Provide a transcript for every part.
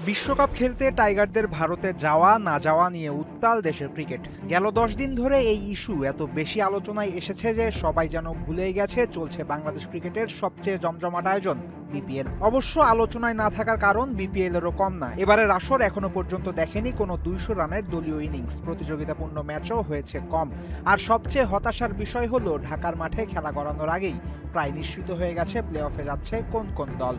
বিশ্বকাপ খেলতে টাইগারদের ভারতে যাওয়া না যাওয়া নিয়ে উত্তাল দেশের ক্রিকেট। গেল 10 দিন ধরে এই ইস্যু এত বেশি আলোচনায় এসেছে যে সবাই যেন ভুলেই গেছে চলছে বাংলাদেশ ক্রিকেটের সবচেয়ে জমজমাট আয়োজন বিপিএল। অবশ্য আলোচনায় না থাকার কারণ বিপিএল এরও কম না। এবারের আসর এখনো পর্যন্ত দেখেনি কোনো 200 রানের দলীয় ইনিংস, প্রতিযোগিতাপূর্ণ ম্যাচও হয়েছে কম। আর সবচেয়ে হতাশার বিষয় হলো ঢাকার মাঠে খেলা করানোর আগেই প্রায় নিশ্চিত হয়ে গেছে প্লে অফে যাচ্ছে কোন কোন দল।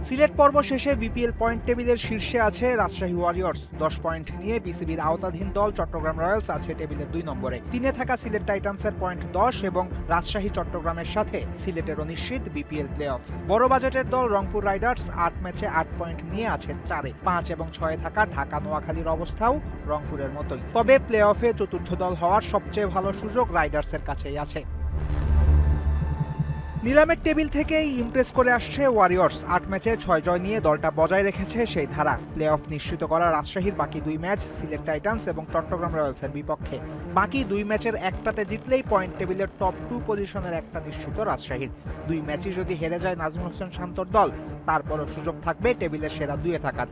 সিলেট পর্ব শেষে বিপিএল পয়েন্ট টেবিলের শীর্ষে আছে রাজশাহী ওয়ারিয়র্স 10 পয়েন্ট নিয়ে। বিসিবির আওতাধীন দল চট্টগ্রাম রয়্যালস আছে টেবিলের 2 নম্বরে। 3-এ থাকা সিলেট টাইটান্সের পয়েন্ট 10 এবং রাজশাহী চট্টগ্রামের সাথে সিলেটেরও নিশ্চিত বিপিএল প্লে অফ। বড় বাজেটের দল রংপুর রাইডার্স 8 ম্যাচে 8 পয়েন্ট নিয়ে আছে 4-এ। 5 এবং 6-এ থাকা ঢাকা নোয়াখালীর অবস্থাও রংপুরের মতোই। তবে প্লে অফে চতুর্থ দল হওয়ার সবচেয়ে ভালো সুযোগ রাইডার্সের কাছেই আছে। নিলামের টেবিল থেকেই ইমপ্রেস করে আসছে ওয়ারিয়র্স। 8 ম্যাচে 6 জয় নিয়ে দলটা বজায় রেখেছে সেই ধারা। প্লে অফ নিশ্চিত করা রাজশাহীর বাকি 2 ম্যাচ সিলেট টাইটান্স এবং চট্টগ্রাম রয়্যালসের বিপক্ষে। বাকি 2 ম্যাচের একটাতে জিতলেই পয়েন্ট টেবিলের টপ 2 পজিশনের একটা নিশ্চিত রাজশাহীর। 2 ম্যাচই যদি হেরে যায় নাজমুল হোসেন শান্তর দল, তারপরও সুযোগ থাকবে টেবিলের সেরা 2-এ থাকার।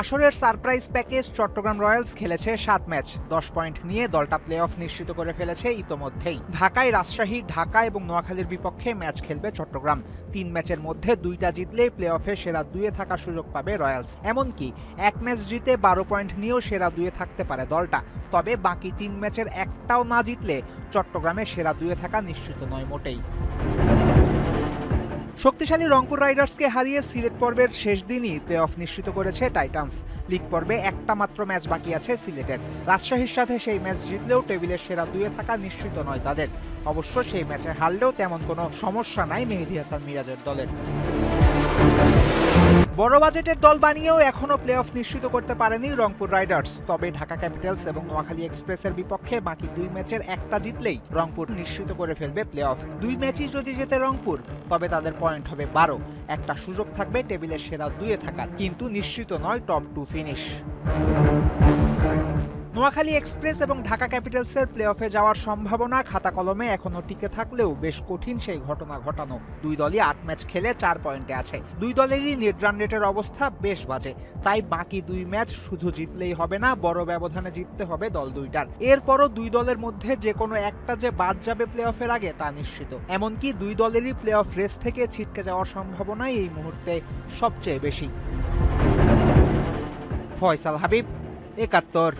আসরের সারপ্রাইজ প্যাকেজ চট্টগ্রাম রয়্যালস খেলেছে 7 ম্যাচ 10 পয়েন্ট নিয়ে দলটা প্লে অফ নিশ্চিত করে ফেলেছে ইতোমধ্যেই। ঢাকায় রাজশাহী, ঢাকা এবং নোয়াখালীর বিপক্ষে ম্যাচ খেলবে চট্টগ্রাম। 3 ম্যাচের মধ্যে 2টা জিতলেই প্লে অফে সেরা 2-এ থাকার সুযোগ পাবে রয়্যালস। এমনকি 1 ম্যাচ জিতে 12 পয়েন্ট নিয়েও সেরা 2-এ থাকতে পারে দলটা। তবে বাকি 3 ম্যাচের একটাও না জিতলে চট্টগ্রামে সেরা 2-এ থাকা নিশ্চিত নয় মোটেই। শক্তিশালী রংপুর রাইডার্সকে হারিয়ে সিলেট পর্বের শেষ দিনই প্লে অফ নিশ্চিত করেছে টাইটান্স। লিগ পর্বে একটা মাত্র ম্যাচ বাকি আছে সিলেটের। রাজশাহীর সাথে সেই ম্যাচ জিতলেও টেবিলের সেরা 2-এ থাকা নিশ্চিত নয় তাদের। অবশ্য সেই ম্যাচে হারলেও তেমন কোনো সমস্যা নাই মেহেদী হাসান মিরাজের দলের। বড় বাজেটের দল বানিয়েও এখনো প্লে অফ নিশ্চিত করতে পারেনি রংপুর রাইডার্স। তবে ঢাকা ক্যাপিটালস এবং নোয়াখালী এক্সপ্রেসের বিপক্ষে বাকি 2 ম্যাচের একটা জিতলেই রংপুর নিশ্চিত করে ফেলবে প্লে অফ। 2 ম্যাচই যদি জেতে রংপুর, তবে তাদের পয়েন্ট হবে 12। একটা সুযোগ থাকবে টেবিলের সেরা 2-এ থাকার, কিন্তু নিশ্চিত নয় টপ 2 ফিনিশ। নোয়াখালী এক্সপ্রেস এবং ঢাকা ক্যাপিটালসের প্লে অফে যাওয়ার সম্ভাবনা খাতা কলমে এখনো টিকে থাকলেও বেশ কঠিন সেই ঘটনা ঘটানো। 2 দলই 8 ম্যাচ খেলে 4 পয়েন্টে আছে। 2 দলেরই নেট রান রেটের অবস্থা বেশ বাজে। তাই বাকি 2 ম্যাচ শুধু জিতলেই হবে না, বড় ব্যবধানে জিততে হবে দল দুইটার। এরপরও 2 দলের মধ্যে যে কোনো একটা যে বাদ যাবে প্লে অফের আগে তা নিশ্চিত। এমনকি 2 দলেরই প্লে অফ রেস থেকে ছিটকে যাওয়ার সম্ভাবনাই এই মুহূর্তে সবচেয়ে বেশি। ফয়সাল হাবিব, ৭১।